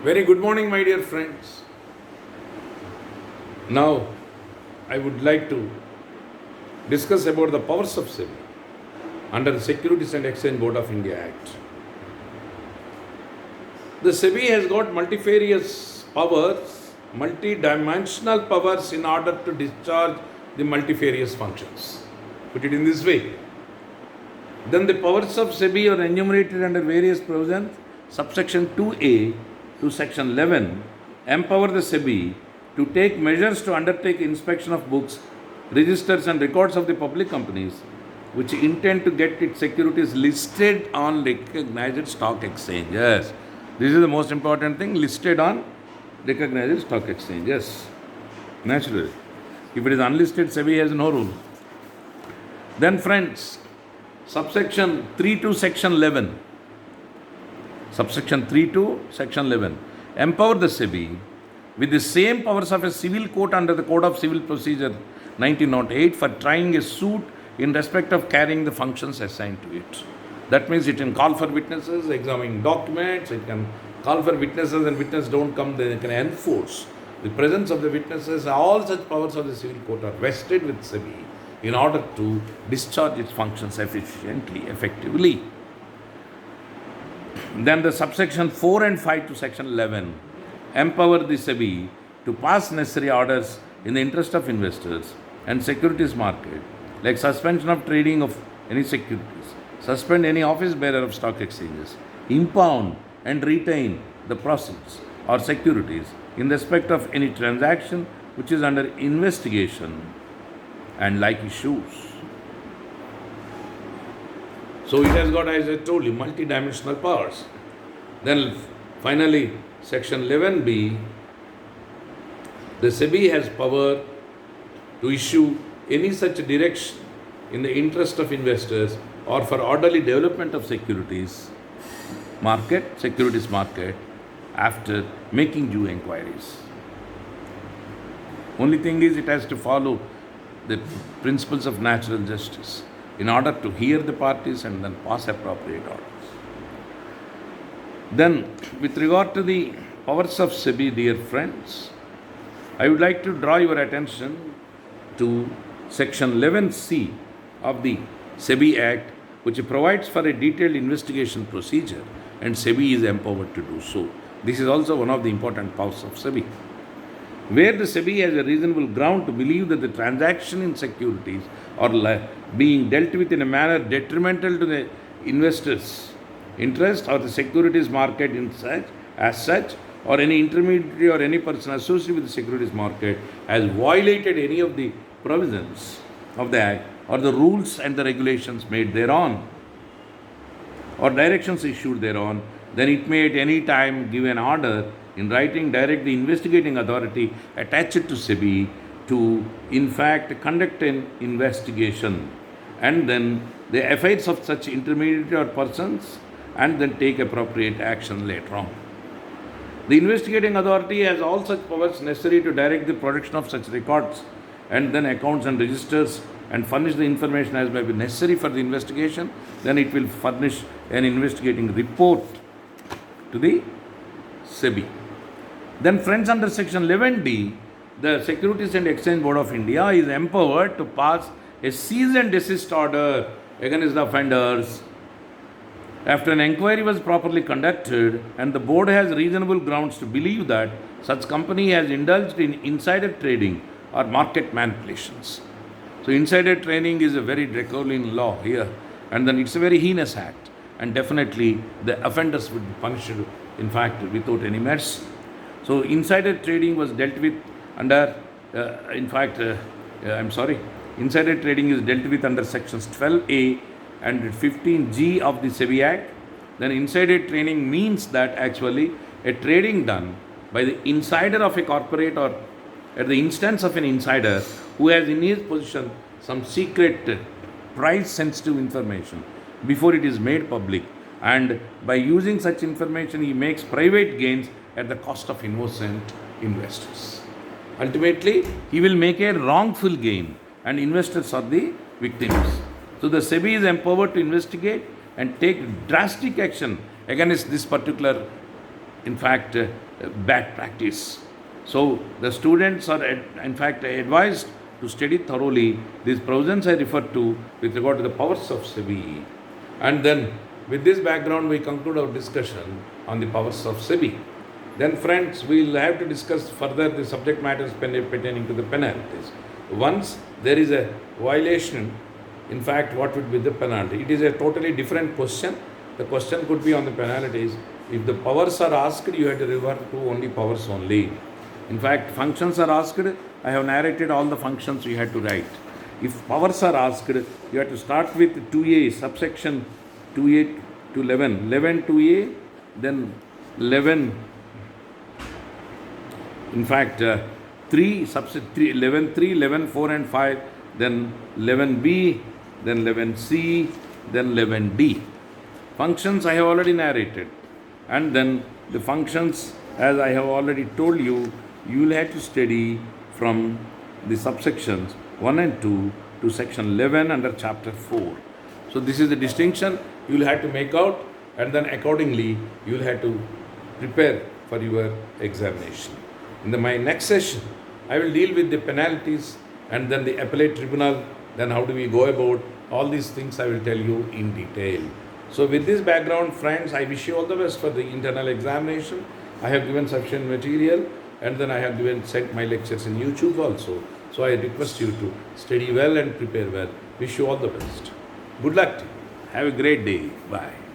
Very good morning, my dear friends. Now, I would like to discuss about the powers of SEBI under the Securities and Exchange Board of India Act. The SEBI has got multifarious powers, multi-dimensional powers in order to discharge the multifarious functions. Put it in this way. Then the powers of SEBI are enumerated under various provisions. Subsection 2A to section 11 empower the SEBI to take measures to undertake inspection of books, registers and records of the public companies which intend to get its securities listed on recognized stock exchanges. This is the most important thing, listed on recognized stock exchanges. Naturally. If it is unlisted, SEBI has no rule. Then friends, subsection 3 to section 11. Subsection 3 to section 11. Empower the SEBI with the same powers of a civil court under the Code of Civil Procedure 1908 for trying a suit in respect of carrying the functions assigned to it. That means it can call for witnesses, examining documents, it can call for witnesses, and witnesses don't come, then it can enforce the presence of the witnesses. All such powers of the civil court are vested with SEBI in order to discharge its functions efficiently, effectively. Then the subsection 4 and 5 to section 11 empower the SEBI to pass necessary orders in the interest of investors and securities market, like suspension of trading of any securities, suspend any office bearer of stock exchanges, impound and retain the proceeds or securities in respect of any transaction which is under investigation and like issues. So it has got, as I told you, multi-dimensional powers. Then finally, section 11B, the SEBI has power to issue any such direction in the interest of investors or for orderly development of securities market after making due inquiries. Only thing is, it has to follow the principles of natural justice in order to hear the parties and then pass appropriate orders. Then, with regard to the powers of SEBI, dear friends, I would like to draw your attention to section 11C of the SEBI Act, which provides for a detailed investigation procedure, and SEBI is empowered to do so. This is also one of the important powers of SEBI. Where the SEBI has a reasonable ground to believe that the transaction in securities are being dealt with in a manner detrimental to the investors' interest or the securities market as such, or any intermediary or any person associated with the securities market has violated any of the provisions of the Act or the rules and the regulations made thereon or directions issued thereon, then it may at any time give an order in writing, direct the investigating authority attached to SEBI to, in fact, conduct an investigation and then the affairs of such intermediary or persons and then take appropriate action later on. The investigating authority has all such powers necessary to direct the production of such records and then accounts and registers and furnish the information as may be necessary for the investigation. Then it will furnish an investigating report to the SEBI. Then friends, under section 11D, the Securities and Exchange Board of India is empowered to pass a cease and desist order against the offenders after an inquiry was properly conducted and the board has reasonable grounds to believe that such company has indulged in insider trading or market manipulations. So insider trading is a very draconian law here, and then it's a very heinous act, and definitely the offenders would be punished, in fact, without any mercy. So insider trading was dealt with under, insider trading is dealt with under sections 12A and 15G of the SEBI Act. Then insider trading means that actually a trading done by the insider of a corporate or at the instance of an insider who has in his possession some secret price sensitive information before it is made public, and by using such information he makes private gains at the cost of innocent investors. Ultimately, he will make a wrongful gain and investors are the victims. So the SEBI is empowered to investigate and take drastic action against this particular in fact, bad practice. So the students are, in fact, advised to study thoroughly these provisions I referred to with regard to the powers of SEBI. And then, with this background, we conclude our discussion on the powers of SEBI. Then, friends, we will have to discuss further the subject matters pertaining to the penalties. Once there is a violation, in fact, what would be the penalty? It is a totally different question. The question could be on the penalties. If the powers are asked, you have to revert to only powers only. In fact, functions are asked, I have narrated all the functions you had to write. If powers are asked, you have to start with 2a, subsection 2a to 11. 11 2a, then 11, in fact, 3, subset 3, 11 3, 11 4 and 5, then 11b, then 11c, then 11d. Functions I have already narrated. And then the functions, as I have already told you, you will have to study from the subsections 1 and 2 to section 11 under chapter 4. So this is the distinction you will have to make out, and then accordingly you will have to prepare for your examination. In my next session, I will deal with the penalties and then the appellate tribunal, then how do we go about all these things I will tell you in detail. So with this background, friends, I wish you all the best for the internal examination. I have given sufficient material, and then I have sent my lectures in YouTube also. So I request you to study well and prepare well. Wish you all the best. Good luck to you. Have a great day. Bye.